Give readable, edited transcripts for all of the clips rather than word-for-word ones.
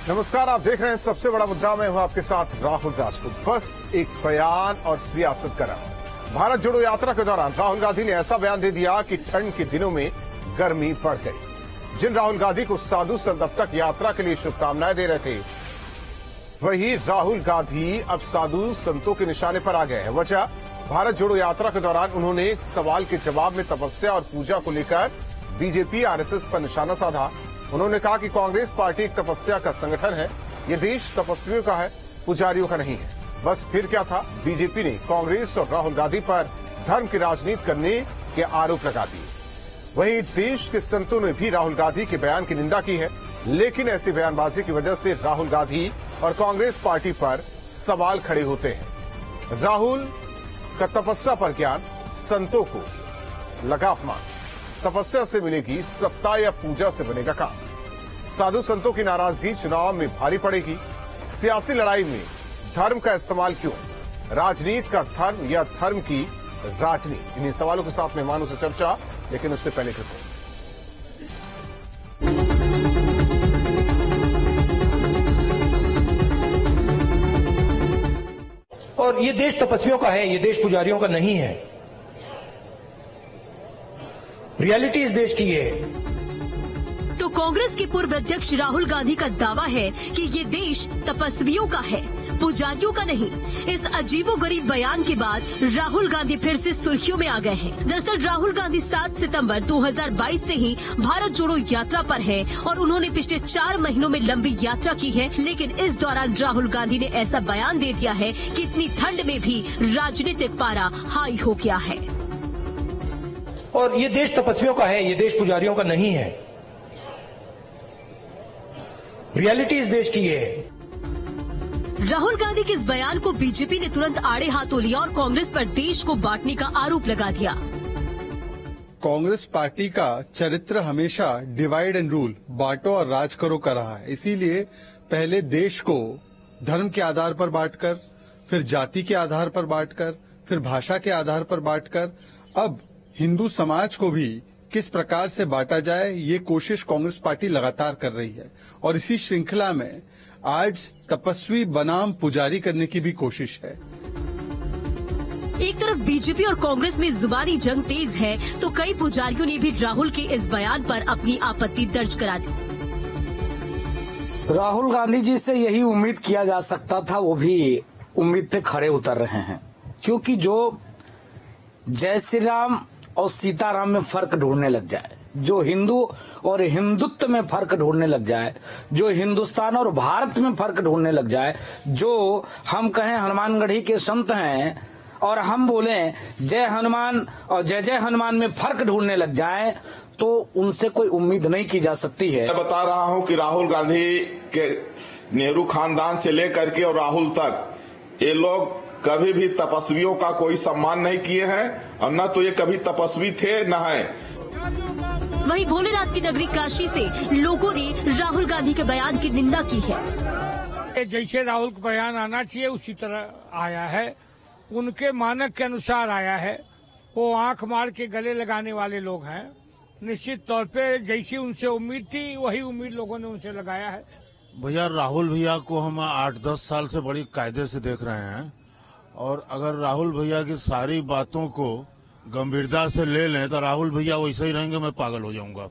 नमस्कार, आप देख रहे हैं सबसे बड़ा मुद्दा। मैं हूं आपके साथ राहुल राजपूत। बस एक बयान और सियासत करा। भारत जोड़ो यात्रा के दौरान राहुल गांधी ने ऐसा बयान दे दिया कि ठंड के दिनों में गर्मी बढ़ गई। जिन राहुल गांधी को साधु संत अब तक यात्रा के लिए शुभकामनाएं दे रहे थे, वही राहुल गांधी अब साधु संतों के निशाने पर आ गए हैं। वजह, भारत जोड़ो यात्रा के दौरान उन्होंने एक सवाल के जवाब में तपस्या और पूजा को लेकर बीजेपी आरएसएस पर निशाना साधा। उन्होंने कहा कि कांग्रेस पार्टी एक तपस्या का संगठन है, ये देश तपस्वियों का है, पुजारियों का नहीं है। बस फिर क्या था, बीजेपी ने कांग्रेस और राहुल गांधी पर धर्म की राजनीति करने के आरोप लगा दिए। वहीं देश के संतों ने भी राहुल गांधी के बयान की निंदा की है, लेकिन ऐसी बयानबाजी की वजह से राहुल गांधी और कांग्रेस पार्टी पर सवाल खड़े होते हैं। राहुल का तपस्या पर ज्ञान, संतों को लगा अपमान। तपस्या से मिलेगी सत्ता या पूजा से बनेगा काम। साधु संतों की नाराजगी चुनाव में भारी पड़ेगी। सियासी लड़ाई में धर्म का इस्तेमाल क्यों? राजनीति का धर्म या धर्म की राजनीति? इन्हीं सवालों के साथ मेहमानों से चर्चा, लेकिन उससे पहले और ये देश तपस्वियों का है, ये देश पुजारियों का नहीं है। रियलिटी इस देश की ये है। तो कांग्रेस के पूर्व अध्यक्ष राहुल गांधी का दावा है कि ये देश तपस्वियों का है, पुजारियों का नहीं। इस अजीबोगरीब बयान के बाद राहुल गांधी फिर से सुर्खियों में आ गए हैं। दरअसल राहुल गांधी 7 सितंबर 2022 से ही भारत जोड़ो यात्रा पर है और उन्होंने पिछले 4 महीनों में लंबी यात्रा की है। लेकिन इस दौरान राहुल गांधी ने ऐसा बयान दे दिया है कि इतनी ठंड में भी राजनीतिक पारा हाई हो गया है। और ये देश तपस्वियों का है, ये देश पुजारियों का नहीं है। रियलिटी इस देश की ये है। राहुल गांधी के इस बयान को बीजेपी ने तुरंत आड़े हाथों लिया और कांग्रेस पर देश को बांटने का आरोप लगा दिया। कांग्रेस पार्टी का चरित्र हमेशा डिवाइड एंड रूल, बांटो और राज करो का रहा है। इसीलिए पहले देश को धर्म के आधार पर बांटकर, फिर जाति के आधार पर बांटकर, फिर भाषा के आधार पर बांटकर, अब हिंदू समाज को भी किस प्रकार से बांटा जाए, ये कोशिश कांग्रेस पार्टी लगातार कर रही है। और इसी श्रृंखला में आज तपस्वी बनाम पुजारी करने की भी कोशिश है। एक तरफ बीजेपी और कांग्रेस में जुबानी जंग तेज है, तो कई पुजारियों ने भी राहुल के इस बयान पर अपनी आपत्ति दर्ज करा दी। राहुल गांधी जी से यही उम्मीद किया जा सकता था, वो भी उम्मीद पे खड़े उतर रहे हैं, क्योंकि जो जय श्री राम और सीताराम में फर्क ढूंढने लग जाए, जो हिंदू और हिंदुत्व में फर्क ढूंढने लग जाए, जो हिंदुस्तान और भारत में फर्क ढूंढने लग जाए, जो हम कहें हनुमानगढ़ी के संत हैं और हम बोले जय हनुमान और जय जय हनुमान में फर्क ढूंढने लग जाए, तो उनसे कोई उम्मीद नहीं की जा सकती है। मैं बता रहा हूं कि राहुल गांधी के नेहरू खानदान से लेकर के और राहुल तक, ये लोग कभी भी तपस्वियों का कोई सम्मान नहीं किए हैं और न तो ये कभी तपस्वी थे न है। वहीं भोलेनाथ की नगरी काशी से लोगों ने राहुल गांधी के बयान की निंदा की है। जैसे राहुल का बयान आना चाहिए उसी तरह आया है, उनके मानक के अनुसार आया है। वो आंख मार के गले लगाने वाले लोग हैं। निश्चित तौर पे जैसी उनसे उम्मीद थी वही उम्मीद लोगों ने उनसे लगाया है। भैया राहुल भैया को हम 8-10 साल से बड़ी कायदे से देख रहे हैं, और अगर राहुल भैया की सारी बातों को गंभीरता से ले लें तो राहुल भैया वैसे ही रहेंगे, मैं पागल हो जाऊंगा।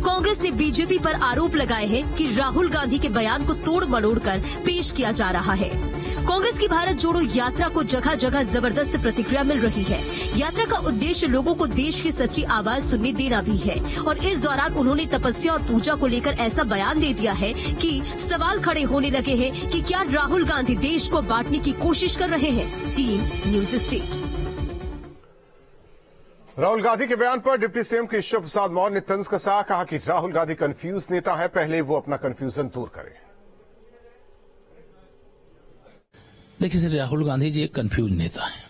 कांग्रेस ने बीजेपी पर आरोप लगाए हैं कि राहुल गांधी के बयान को तोड़ मरोड़ कर पेश किया जा रहा है। कांग्रेस की भारत जोड़ो यात्रा को जगह जगह जबरदस्त प्रतिक्रिया मिल रही है। यात्रा का उद्देश्य लोगों को देश की सच्ची आवाज सुनने देना भी है, और इस दौरान उन्होंने तपस्या और पूजा को लेकर ऐसा बयान दे दिया है कि सवाल खड़े होने लगे हैं कि क्या राहुल गांधी देश को बांटने की कोशिश कर रहे हैं। Team news state. Rahul Gandhi के बयान पर डिप्टी सीएम केशव प्रसाद मौर्य ने तंज कसा, कहा कि राहुल गांधी कंफ्यूज नेता है, पहले वो अपना कंफ्यूजन दूर करें। देखिए सर, राहुल गांधी जी एक कंफ्यूज नेता है,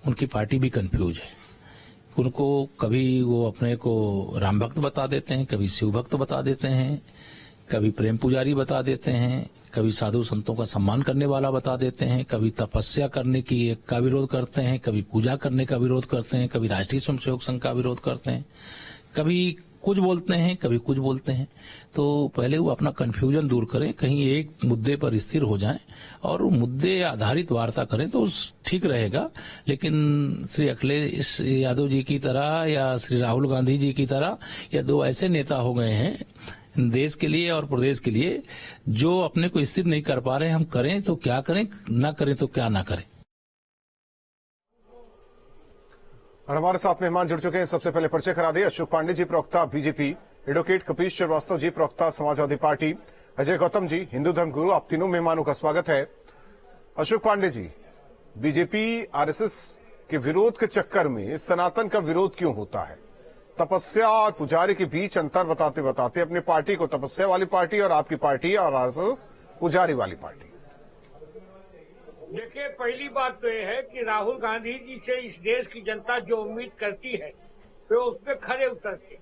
उनकी पार्टी भी कंफ्यूज है। उनको कभी वो अपने को राम भक्त बता देते हैं, कभी शिव भक्त बता देते हैं, कभी प्रेम पुजारी बता देते हैं, कभी साधु संतों का सम्मान करने वाला बता देते हैं, कभी तपस्या करने की का विरोध करते हैं, कभी पूजा करने का विरोध करते हैं, कभी राष्ट्रीय स्वयंसेवक संघ का विरोध करते हैं, कभी कुछ बोलते हैं, कभी कुछ बोलते हैं। तो पहले वो अपना कंफ्यूजन दूर करें, कहीं एक मुद्दे पर स्थिर हो जाएं और मुद्दे आधारित वार्ता करें तो ठीक रहेगा। लेकिन श्री अखिलेश यादव जी की तरह या श्री राहुल गांधी जी की तरह या दो ऐसे नेता हो गए हैं देश के लिए और प्रदेश के लिए जो अपने को स्थिर नहीं कर पा रहे। हम करें तो क्या करें, ना करें तो क्या ना करें। और हमारे साथ मेहमान जुड़ चुके हैं। सबसे पहले परिचय करा दिए अशोक पांडे जी, प्रवक्ता बीजेपी, एडवोकेट कपीश श्रीवास्तव जी, प्रवक्ता समाजवादी पार्टी, अजय गौतम जी, हिंदू धर्म गुरु। आप तीनों मेहमानों का स्वागत है। अशोक पांडे जी, बीजेपी आरएसएस के विरोध के चक्कर में सनातन का विरोध क्यों होता है? तपस्या और पुजारी के बीच अंतर बताते बताते अपनी पार्टी को तपस्या वाली पार्टी और आपकी पार्टी और आरएसएस पुजारी वाली पार्टी। देखिए, पहली बात तो ये है कि राहुल गांधी जी से इस देश की जनता जो उम्मीद करती है वे उस पर खरे उतरते।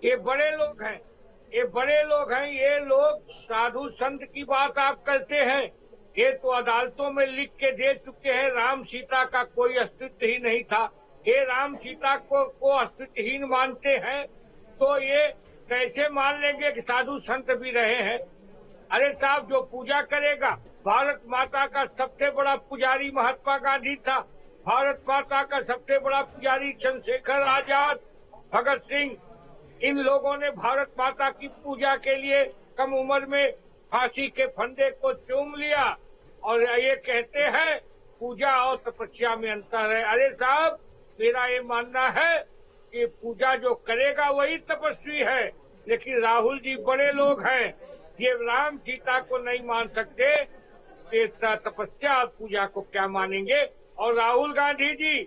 ये बड़े लोग हैं, ये लोग साधु संत की बात आप करते हैं। ये तो अदालतों में लिख के दे चुके हैं राम सीता का कोई अस्तित्व ही नहीं था। ये राम सीता को अस्तित्वहीन मानते हैं तो ये कैसे मान लेंगे कि साधु संत भी रहे हैं? अरे साहब, जो पूजा करेगा, भारत माता का सबसे बड़ा पुजारी महात्मा गांधी था। भारत माता का सबसे बड़ा पुजारी चंद्रशेखर आजाद, भगत सिंह, इन लोगों ने भारत माता की पूजा के लिए कम उम्र में फांसी के फंदे को चूम लिया और ये कहते हैं पूजा और तपस्या में अंतर है। अरे साहब, मेरा ये मानना है कि पूजा जो करेगा वही तपस्वी है, लेकिन राहुल जी बड़े लोग हैं, ये राम सीता को नहीं मान सकते, तपस्या और पूजा को क्या मानेंगे? और राहुल गांधी जी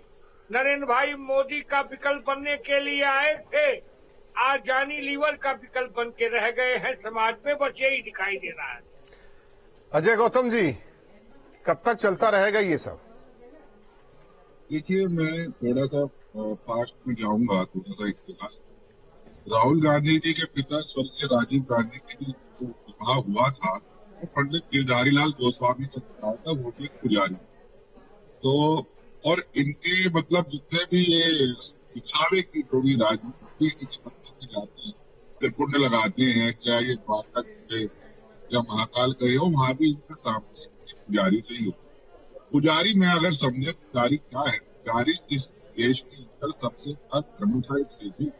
नरेंद्र भाई मोदी का विकल्प बनने के लिए आए थे, आज जानी लीवर का विकल्प बन के रह गए हैं। समाज में बस यही दिखाई दे रहा है। अजय गौतम जी, कब तक चलता रहेगा ये सब? देखिए, मैं थोड़ा सा पास्ट में जाऊंगा, थोड़ा सा इतिहास। राहुल गांधी जी के पिता स्वर्गीय राजीव गांधी जी जो विवाह हुआ था वो पंडित गिरधारी लाल गोस्वामी का था, वो भी पुजारी। तो और इनके मतलब जितने भी ये दिखावे की थोड़ी राजनीति किसी मंदिर में जाते हैं, त्रिपुंड लगाते हैं, क्या ये द्वारका गए या महाकाल गए हो, वहां भी इनके सामने किसी पुजारी से ही हो। पुजारी में अगर समझे पुजारी क्या है, पुजारी इस देश के अंदर सबसे बड़ा धर्म का एक सेतु।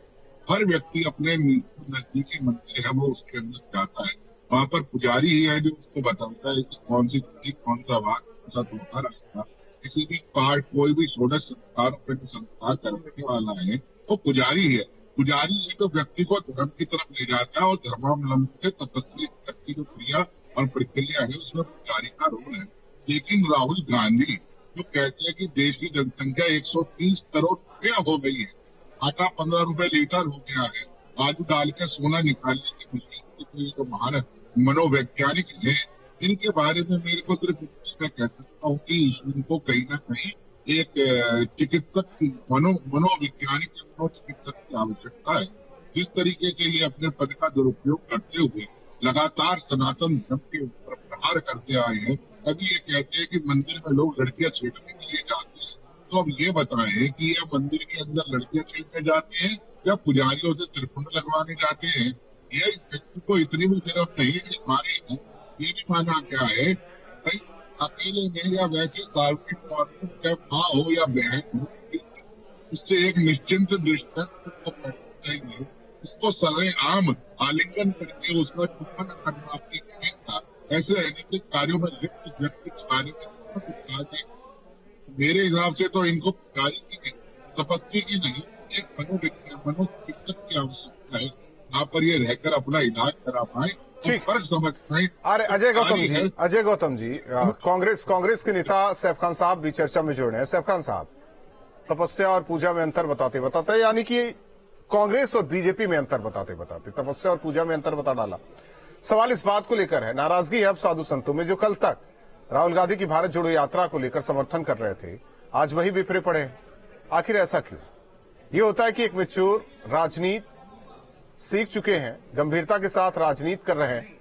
हर व्यक्ति अपने नजदीकी मंदिर है वो उसके अंदर जाता है, वहां पर पुजारी ही है जो उसको बताता है कि कौन सी तिथि, कौन सा वार, कौन सा त्योहार आएगा। किसी भी पाठ, कोई भी षोडश संस्कारों पर जो संस्कार करने वाला है वो पुजारी है। पुजारी है तो व्यक्ति को धर्म की तरफ ले जाता है और धर्मावलंबी से तपस्वी तक की जो क्रिया और प्रक्रिया है उसमें पुजारी का रोल है। लेकिन राहुल गांधी जो कहते हैं कि देश की जनसंख्या 130 करोड़ हो गई है, आटा 15 रुपए लीटर हो गया है, आलू डाल के सोना निकालने की मशीन, तो ये तो महान मनोवैज्ञानिक है। इनके बारे में मेरे को सिर्फ मैं कह सकता हूँ कि इनको कहीं ना कहीं एक चिकित्सक की मनोवैज्ञानिक मनोचिकित्सक की आवश्यकता है। जिस तरीके से ये अपने पद का दुरुपयोग करते हुए लगातार सनातन धर्म के ऊपर प्रहार करते आए हैं, अभी ये कहते हैं कि मंदिर में लोग लड़कियां छेड़ने के लिए जाते हैं। तो अब ये बताएं कि ये मंदिर के अंदर लड़कियां छेड़ने जाते हैं या पुजारियों से त्रिपुंड लगवाने जाते हैं। यह इस व्यक्ति को इतनी भी सिर्फ नहीं कि हमारे ये भी माना गया है भाई अकेले में या वैसे सार्वजनिक तौर पर चाहे माँ हो या बहन हो, उससे एक निश्चिंत दृष्टि चाहिए, उसको सरेआम आलिंगन करके उसका चुम्बन करना अपनी बहन का, ऐसे अनैतिक कार्यों में लिप्त इस व्यक्ति के बारे में मेरे हिसाब से तो इनको पुजारी की नहीं, तपस्वी की नहीं, एक मनोचिकित्सक की आवश्यकता है, यहाँ पर ये रहकर अपना इलाज करा पाए, फर्क समझ पाए। अरे अजय गौतम जी, कांग्रेस के नेता सैफ खान साहब भी चर्चा में जुड़ रहे हैं। सैफ खान साहब, तपस्या और पूजा में अंतर बताते यानी कि कांग्रेस और बीजेपी में अंतर बताते तपस्या और पूजा में अंतर बता डाला। सवाल इस बात को लेकर है, नाराजगी है अब साधु संतों में जो कल तक राहुल गांधी की भारत जोड़ो यात्रा को लेकर समर्थन कर रहे थे, आज वही बिफरे पड़े हैं। आखिर ऐसा क्यों? ये होता है कि एक मैच्योर राजनीति सीख चुके हैं, गंभीरता के साथ राजनीति कर रहे हैं,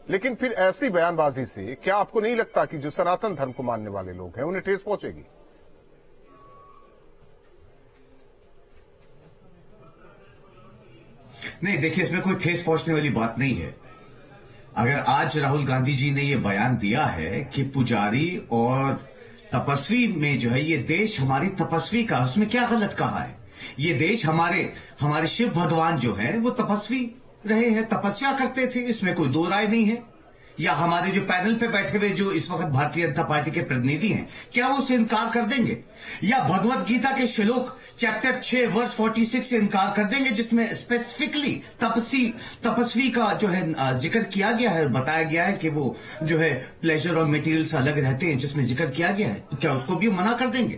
लेकिन फिर ऐसी बयानबाजी से क्या आपको नहीं लगता कि जो सनातन धर्म को मानने वाले लोग हैं उन्हें ठेस पहुंचेगी? नहीं, देखिए, इसमें कोई ठेस पहुंचने वाली बात नहीं है। अगर आज राहुल गांधी जी ने ये बयान दिया है कि पुजारी और तपस्वी में जो है ये देश हमारी तपस्वी का, उसमें क्या गलत कहा है? ये देश हमारे शिव भगवान जो है वो तपस्वी रहे हैं, तपस्या करते थे, इसमें कोई दो राय नहीं है। या हमारे जो पैनल पे बैठे हुए जो इस वक्त भारतीय जनता पार्टी के प्रतिनिधि हैं, क्या वो उससे इनकार कर देंगे? या भगवत गीता के श्लोक चैप्टर 6 वर्स 46 से इनकार कर देंगे, जिसमें स्पेसिफिकली तपस्वी का जो है जिक्र किया गया है, बताया गया है कि वो जो है प्लेजर और मटेरियल से अलग रहते हैं, जिसमें जिक्र किया गया है, क्या उसको भी मना कर देंगे?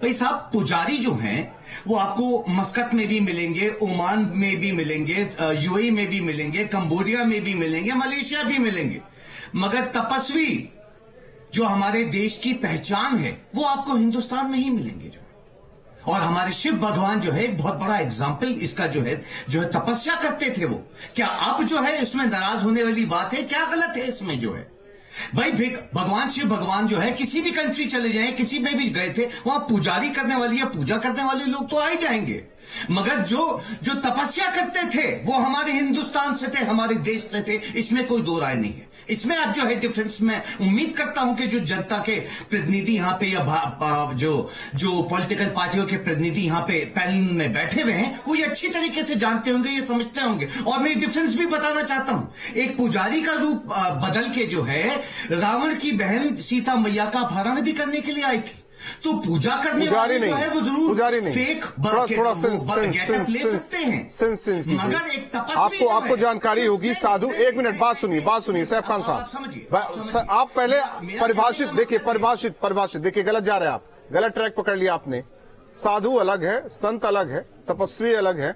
भाई साहब, पुजारी जो हैं वो आपको मस्कत में भी मिलेंगे, ओमान में भी मिलेंगे, यूएई में भी मिलेंगे, कंबोडिया में भी मिलेंगे, मलेशिया भी मिलेंगे, मगर तपस्वी जो हमारे देश की पहचान है वो आपको हिंदुस्तान में ही मिलेंगे। और हमारे शिव भगवान जो है एक बहुत बड़ा एग्जाम्पल इसका जो है तपस्या करते थे वो। क्या अब जो है इसमें नाराज होने वाली बात है? क्या गलत है इसमें जो है? भाई भगवान शिव भगवान जो है किसी भी कंट्री चले जाएं, किसी में भी गए थे, वहां पुजारी करने वाली या पूजा करने वाले लोग तो आ ही जाएंगे, मगर जो तपस्या करते थे वो हमारे हिंदुस्तान से थे, हमारे देश से थे, इसमें कोई दो राय नहीं है। इसमें आप जो है डिफरेंस में उम्मीद करता हूं कि जो जनता के प्रतिनिधि यहां पे या जो पॉलिटिकल पार्टियों के प्रतिनिधि यहां पे पैनल में बैठे हुए हैं वो ये अच्छी तरीके से जानते होंगे, ये समझते होंगे। और मैं डिफरेंस भी बताना चाहता हूं, एक पुजारी का रूप बदल के जो है रावण की बहन सीता मैया का अपहरण भी करने के लिए आई थी, तो पूजा करने वाले जो है वो जरूर फेक थोड़ा सेंस मगर एक तपस्वी आपको जानकारी होगी। साधु, एक मिनट, बात सुनिए सैफ खान साहब, आप पहले परिभाषित देखिए, गलत जा रहे हैं आप, गलत ट्रैक पकड़ लिया आपने। साधु अलग है, संत अलग है, तपस्वी अलग है,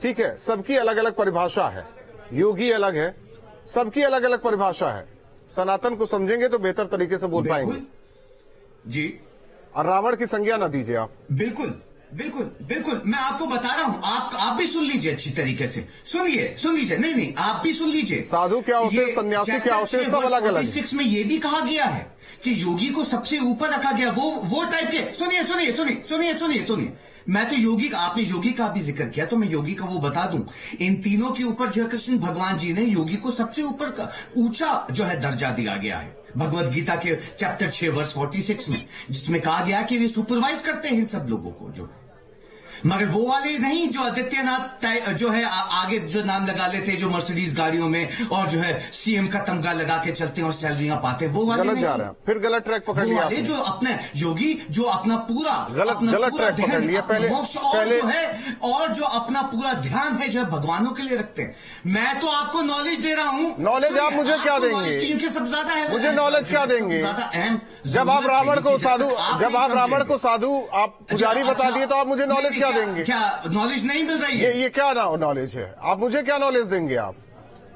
ठीक है, सबकी अलग अलग परिभाषा है, योगी अलग है, सबकी अलग अलग परिभाषा है। सनातन को समझेंगे तो बेहतर तरीके से बोल पाएंगे जी। और रावण की संज्ञा ना दीजिए आप। बिल्कुल, मैं आपको बता रहा हूं, आप भी सुन लीजिए अच्छी तरीके से, सुन लीजिए, नहीं, आप भी सुन लीजिए। साधु क्या होते हैं, सन्यासी क्या होते हैं, सब अलग अलग। 46 में ये भी कहा गया है कि योगी को सबसे ऊपर रखा गया, वो टाइप के। सुनिए, मैं तो योगी का, आपने योगी का भी जिक्र किया तो मैं योगी का वो बता दूं, इन तीनों के ऊपर जो है कृष्ण भगवान जी ने योगी को सबसे ऊपर का ऊंचा जो है दर्जा दिया गया है भगवत गीता के चैप्टर 6 वर्स 46 में, जिसमें कहा गया कि वे सुपरवाइज करते हैं इन सब लोगों को जो, मगर वो वाले नहीं जो आदित्यनाथ जो है आगे जो नाम लगा लेते जो मर्सिडीज गाड़ियों में और जो है सीएम का तमगा लगा के चलते हैं और सैलरियां पाते, वो वाले गलत जा रहे हैं, फिर गलत ट्रैक पकड़ लिया आपने। जो अपने योगी जो अपना पूरा गलत ट्रैक पकड़ लिया पहले जो है और जो अपना पूरा ध्यान है जो है भगवानों के लिए रखते हैं। मैं तो आपको नॉलेज दे रहा हूँ। नॉलेज आप मुझे क्या देंगे? क्योंकि सब ज्यादा है, मुझे नॉलेज क्या देंगे? जब आप रावण को साधु आप पुजारी बता दिए तो आप मुझे नॉलेज क्या देंगे? क्या नॉलेज नहीं मिल रही है? ये क्या नॉलेज है? आप मुझे क्या नॉलेज देंगे? आप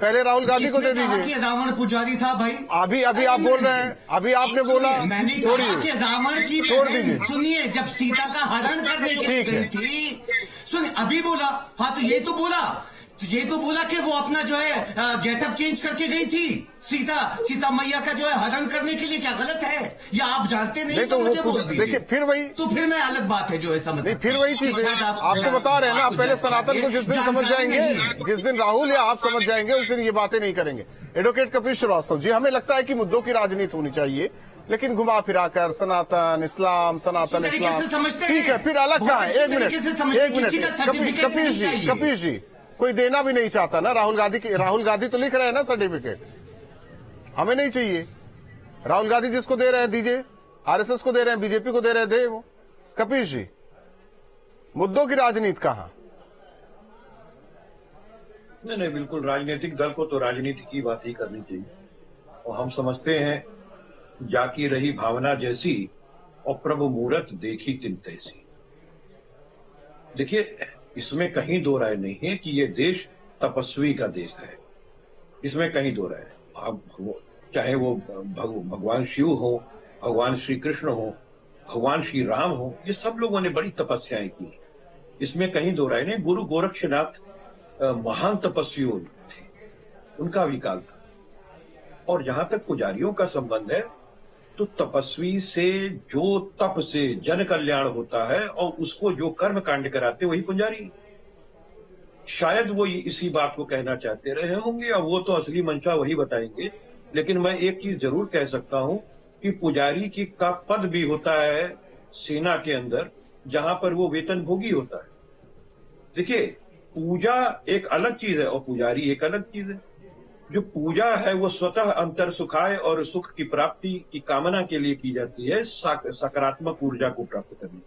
पहले राहुल गांधी को दे दीजिए। रावण पुजारी था भाई। अभी आप बोल रहे हैं, अभी आपने बोला, मैंने कहा कि रावण की छोड़ दीजिए। सुनिए, जब सीता का हरण करने के गई थी, सुनिए, अभी बोला, हाँ, तो ये तो बोला कि वो अपना जो है गेटअप चेंज करके गई थी सीता मैया का जो है हरण करने के लिए। क्या गलत है? या आप जानते नहीं तो मुझे बोल दीजिए। देखिए, फिर वही, तो फिर मैं अलग बात है जो है समझ नहीं, फिर वही चीज है। आपको बता रहे हैं ना, आप पहले सनातन को जिस दिन समझ जाएंगे, जिस दिन राहुल या आप समझ जाएंगे, उस दिन ये बातें नहीं करेंगे। एडवोकेट कपिल श्रीवास्तव जी, हमें लगता है कि मुद्दों की राजनीति होनी चाहिए, लेकिन घुमा फिरा कर सनातन इस्लाम, ठीक है, फिर अलग कहाँ है? एक मिनट, कपिल जी, कोई देना भी नहीं चाहता ना राहुल गांधी तो लिख रहे हैं ना सर्टिफिकेट, हमें नहीं चाहिए। राहुल गांधी जिसको दे रहे हैं दीजिए, आरएसएस को दे रहे हैं, बीजेपी को दे रहे हैं, दे वो। कपिल जी, मुद्दों की राजनीति कहां? नहीं, बिल्कुल राजनीतिक दल को तो राजनीति की बात ही करनी चाहिए। और हम समझते हैं जाकी रही भावना जैसी और प्रभु मूरत देखी तिन तैसी। देखिए, इसमें कहीं दो राय नहीं है कि ये देश तपस्वी का देश है, इसमें कहीं दो राय नहीं। चाहे वो भगवान शिव हो, भगवान श्री कृष्ण हो, भगवान श्री राम हो, ये सब लोगों ने बड़ी तपस्याएं की, इसमें कहीं दो राय नहीं। गुरु गोरक्षनाथ महान तपस्वी थे, उनका भी काल था। और जहां तक पुजारियों का संबंध है, तो तपस्वी से जो तप से जन कल्याण होता है और उसको जो कर्म कांड कराते वही पुजारी। शायद वो इसी बात को कहना चाहते रहे होंगे, और वो तो असली मंशा वही बताएंगे। लेकिन मैं एक चीज जरूर कह सकता हूं कि पुजारी का पद भी होता है सेना के अंदर, जहां पर वो वेतन भोगी होता है। देखिए, पूजा एक अलग चीज है और पुजारी एक अलग चीज है। जो पूजा है वो स्वतः अंतर सुखाय और सुख की प्राप्ति की कामना के लिए की जाती है, सकारात्मक ऊर्जा को प्राप्त करने,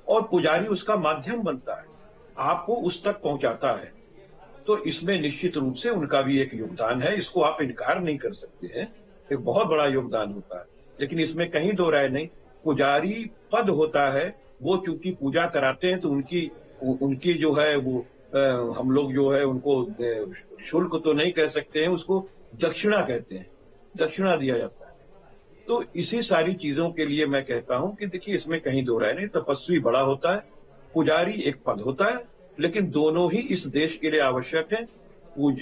और पुजारी उसका माध्यम बनता है, आपको उस तक पहुंचाता है। तो इसमें निश्चित रूप से उनका भी एक योगदान है, इसको आप इनकार नहीं कर सकते हैं, एक बहुत बड़ा योगदान होता है। लेकिन इसमें कहीं दो राय नहीं, पुजारी पद होता है, वो चूंकि पूजा कराते हैं तो उनकी जो है वो हम लोग जो है उनको शुल्क तो नहीं कह सकते हैं, उसको दक्षिणा कहते हैं, दक्षिणा दिया जाता है। तो इसी सारी चीजों के लिए मैं कहता हूं कि देखिए, इसमें कहीं दो राय नहीं, तपस्वी बड़ा होता है, पुजारी एक पद होता है, लेकिन दोनों ही इस देश के लिए आवश्यक है।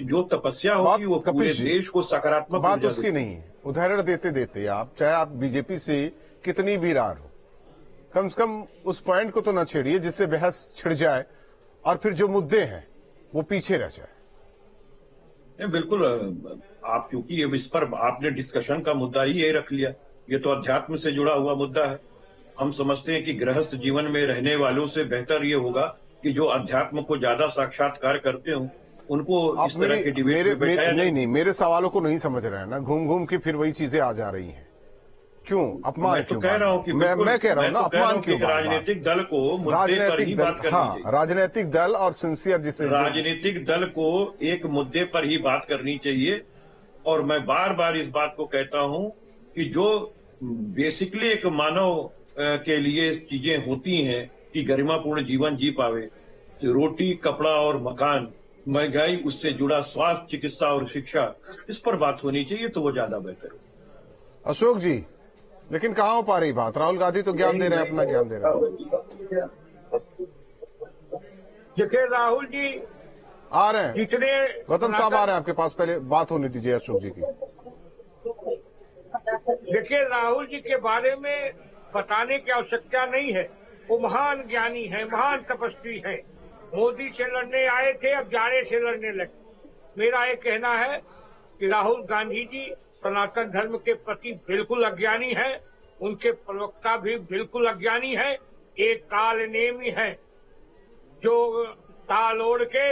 जो तपस्या होगी वो पूरे देश को सकारात्मक बात उसकी नहीं है। उदाहरण देते देते आप, चाहे आप बीजेपी से कितनी भी रार हो, कम से कम उस पॉइंट को तो न छेड़िए जिससे बहस छिड़ जाए और फिर जो मुद्दे हैं वो पीछे रह जाए। बिल्कुल, आप क्योंकि अब इस पर आपने डिस्कशन का मुद्दा ही ये रख लिया, ये तो अध्यात्म से जुड़ा हुआ मुद्दा है। हम समझते हैं कि गृहस्थ जीवन में रहने वालों से बेहतर ये होगा कि जो अध्यात्म को ज्यादा साक्षात्कार करते हो उनको इस तरह के डिबेट में बैठाया नहीं, मेरे सवालों को नहीं समझ रहे हैं ना, घूम घूम के फिर वही चीजें आ जा रही हैं। क्यों अपमान? मैं तो कह रहा हूं कि मैं कह रहा हूं ना, अपमान क्यों? राजनीतिक दल को मुद्दे पर ही बात करनी चाहिए। राजनीतिक दल और सिंसियर, जिसे राजनीतिक दल को एक मुद्दे पर ही बात करनी चाहिए। और मैं बार बार इस बात को कहता हूं कि जो बेसिकली एक मानव के लिए चीजें होती हैं कि गरिमापूर्ण जीवन जी पावे, तो रोटी, कपड़ा और मकान, महंगाई, उससे जुड़ा स्वास्थ्य, चिकित्सा और शिक्षा, इस पर बात होनी चाहिए, तो वो ज्यादा बेहतर हो। अशोक जी, लेकिन कहाँ हो पा रही बात? राहुल गांधी तो ज्ञान दे रहे हैं, अपना ज्ञान दे रहे हैं। देखिए, राहुल जी आ रहे हैं, जितने गौतम साहब आ रहे हैं आपके पास, पहले बात होने दीजिए अशोक जी की। देखिए, राहुल जी के बारे में बताने की आवश्यकता नहीं है, वो महान ज्ञानी है, महान तपस्वी है। मोदी से लड़ने आए थे, अब जाड़े से लड़ने लगे। मेरा ये कहना है कि राहुल गांधी जी सनातन धर्म के प्रति बिल्कुल अज्ञानी है, उनके प्रवक्ता भी बिल्कुल अज्ञानी है। एक कालनेमी है जो ताल ओढ़ के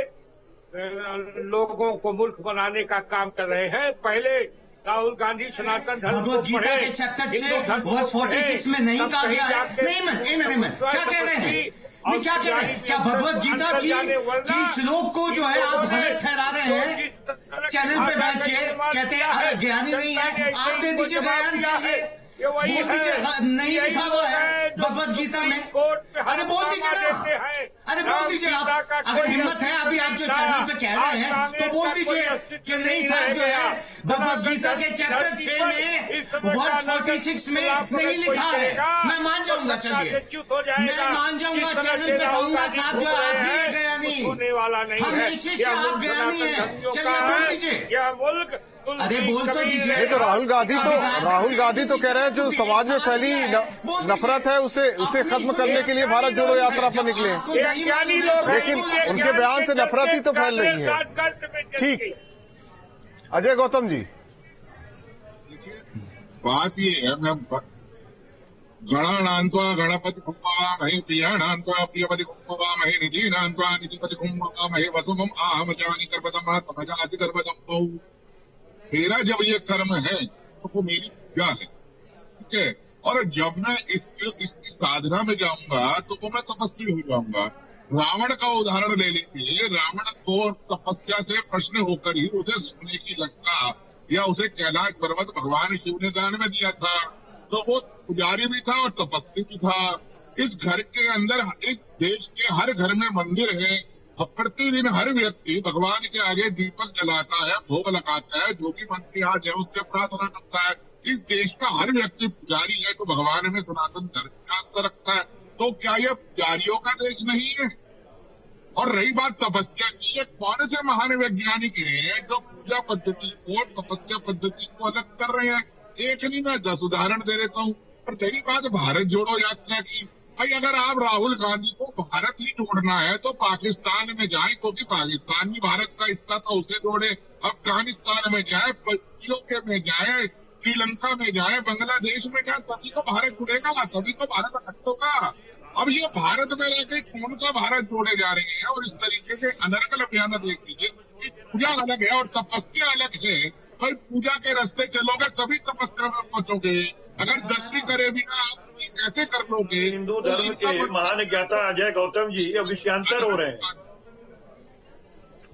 लोगों को मूर्ख बनाने का काम कर रहे हैं। पहले राहुल गांधी सनातन धर्म भगवत गीता के चैप्टर 6 46 में नहीं कहा गया है। नहीं, क्या कह रहे हैं? क्या कह रहे हैं? क्या भगवत गीता की श्लोक को जो है आप गलत ठहरा रहे हैं? चैनल पे बैठ के कहते हैं ज्ञानी नहीं है, आप दे दीजिए बयान चाहिए, बोल दीजिए नहीं लिखा हुआ है भगवत गीता में। अरे बोल दीजिए ना, अरे बोल दीजिए आप, अगर हिम्मत है अभी आप जो चैनल पे कह रहे हैं तो बोल दीजिए कि नहीं साहब, जो है भगवत गीता के चैप्टर 6 में वर्ष 46 में नहीं लिखा है। मैं मान जाऊंगा, चलिए मैं मान जाऊंगा, चैनल पे कहूंगा साहब जो आप ही ज्ञानी, हमेशा से आप ज्ञानी है, चलिए बोल दीजिए। अरे बोल तो दीजिए। ये तो राहुल गांधी तो कह रहे हैं जो समाज में फैली नफरत है उसे खत्म करने के लिए भारत जोड़ो यात्रा पर निकले हैं, लेकिन उनके बयान से नफरत ही तो फैल रही है। ठीक, अजय गौतम जी, बात ये है, मैं गणानान्त्वा गणपति कुम्भवामहे प्रियाणान्त्वा प्रियपति कुम्भवामहे निधीनान्त्वा निधिपति कुम्भवामहे वसुमम् आहमजानि गर्भतमः तमजाति गर्भतम्। मेरा जब ये कर्म है तो वो मेरी पूजा है, ठीक है। और जब मैं इसकी साधना में जाऊंगा तो वो मैं तपस्वी हो जाऊंगा। रावण का उदाहरण ले लीजिए, रावण को तपस्या से प्रश्न होकर ही उसे सोने की लंका या उसे कैलाश पर्वत भगवान शिव ने दान में दिया था, तो वो पुजारी भी था और तपस्वी भी था। इस घर के अंदर, इस देश के हर घर में मंदिर है, प्रतिदिन हर व्यक्ति भगवान के आगे दीपक जलाता है, भोग लगाता है, जो भी मन की आज है उससे प्रार्थना करता है। इस देश का हर व्यक्ति पुजारी है, तो भगवान में सनातन धर्म की आस्था रखता है। तो क्या यह पुजारियों का देश नहीं है? और रही बात तपस्या की, ये कौन से महान वैज्ञानिक हैं जो पूजा पद्धति को, तपस्या पद्धति को अलग कर रहे हैं? एक नहीं, मैं 10 उदाहरण दे देता हूँ। और रही बात भारत जोड़ो यात्रा की, भाई अगर आप राहुल गांधी को भारत ही जोड़ना है तो पाकिस्तान में जाए, क्योंकि पाकिस्तान भी भारत का हिस्सा था, उसे जोड़े। अफगानिस्तान में जाए, पीओके में जाए, श्रीलंका में जाए, बांग्लादेश में जाए, तभी तो भारत जुड़ेगा, तभी तो भारत अखंड होगा। अब ये भारत में रहकर कौन सा भारत जोड़े जा रहे हैं? और इस तरीके के अनर्गल अभियान देख लीजिए। पूजा अलग है और तपस्या अलग है। भाई पूजा के रास्ते चलोगे तभी तपस्या में पहुंचोगे। अगर 10वीं करे बिना आप कैसे कर लोगे? हिंदू धर्म के महान ज्ञाता अजय गौतम जी अब विषयांतर हो रहे हैं।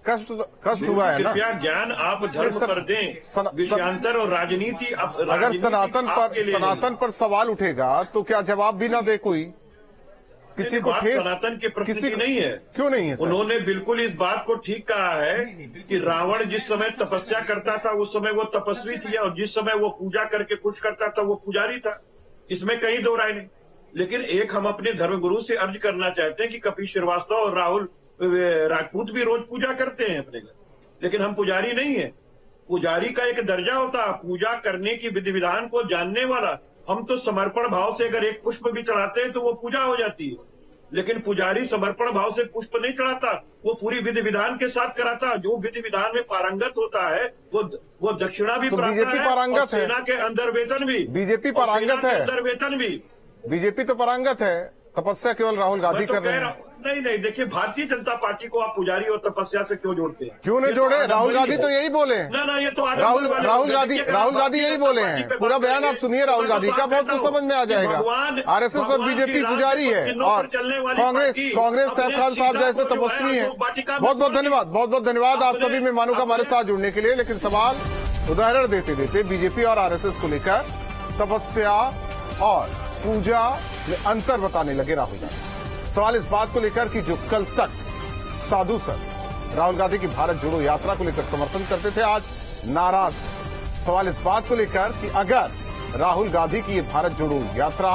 कष्ट हुआ है ना। कृपया ज्ञान आप धर्म पर दें। विषयांतर और राजनीति अगर सनातन पर सवाल उठेगा तो क्या जवाब भी ना दे कोई? किसी को ठेस सनातन के प्रश्न की नहीं है। क्यों नहीं है सर? उन्होंने बिल्कुल इस बात को ठीक कहा है कि रावण जिस समय तपस्या करता था उस समय वो तपस्वी थी, और जिस समय वो पूजा करके खुश करता था वो पुजारी था। इसमें कहीं दो राय नहीं। लेकिन एक हम अपने धर्मगुरु से अर्ज करना चाहते हैं कि कपिल श्रीवास्तव और राहुल राजपूत भी रोज पूजा करते हैं अपने घर, लेकिन हम पुजारी नहीं है। पुजारी का एक दर्जा होता है, पूजा करने की विधि विधान को जानने वाला। हम तो समर्पण भाव से अगर एक पुष्प भी चढ़ाते हैं तो वो पूजा हो जाती है, लेकिन पुजारी समर्पण भाव से पुष्प नहीं चढ़ाता, वो पूरी विधि विधान के साथ कराता। जो विधि विधान में पारंगत होता है वो दक्षिणा भी तो प्राप्त बीजेपी पारंगत है। सेना के अंदर वेतन भी, बीजेपी पारंगत है, अंदर वेतन भी। बीजेपी तो पारंगत है, तपस्या केवल राहुल गांधी कर रहे हैं। नहीं, देखिए भारतीय जनता पार्टी को आप पुजारी और तपस्या से क्यों जोड़ते हैं? क्यों नहीं जोड़े? राहुल गांधी तो यही बोले। ना ये तो राहुल गांधी यही बोले हैं। पूरा बयान आप सुनिए राहुल गांधी का, बहुत कुछ समझ में आ जाएगा। आरएसएस और बीजेपी पुजारी है और कांग्रेस सैफ खान साहब जैसे तपस्वी है। बहुत बहुत धन्यवाद, बहुत बहुत धन्यवाद आप सभी मेहमानों का हमारे साथ जुड़ने के लिए। लेकिन सवाल उदाहरण देते देते बीजेपी और आरएसएस को लेकर तपस्या और पूजा में अंतर बताने लगे राहुल गांधी। सवाल इस बात को लेकर कि जो कल तक साधु संत राहुल गांधी की भारत जोड़ो यात्रा को लेकर समर्थन करते थे, आज नाराज हैं। सवाल इस बात को लेकर कि अगर राहुल गांधी की ये भारत जोड़ो यात्रा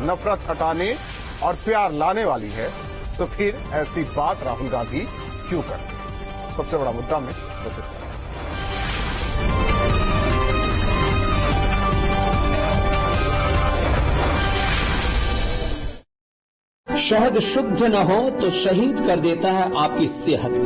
नफरत हटाने और प्यार लाने वाली है तो फिर ऐसी बात राहुल गांधी क्यों करते? सबसे बड़ा मुद्दा में बस इतना। शहद शुद्ध न हो तो शहीद कर देता है आपकी सेहत को।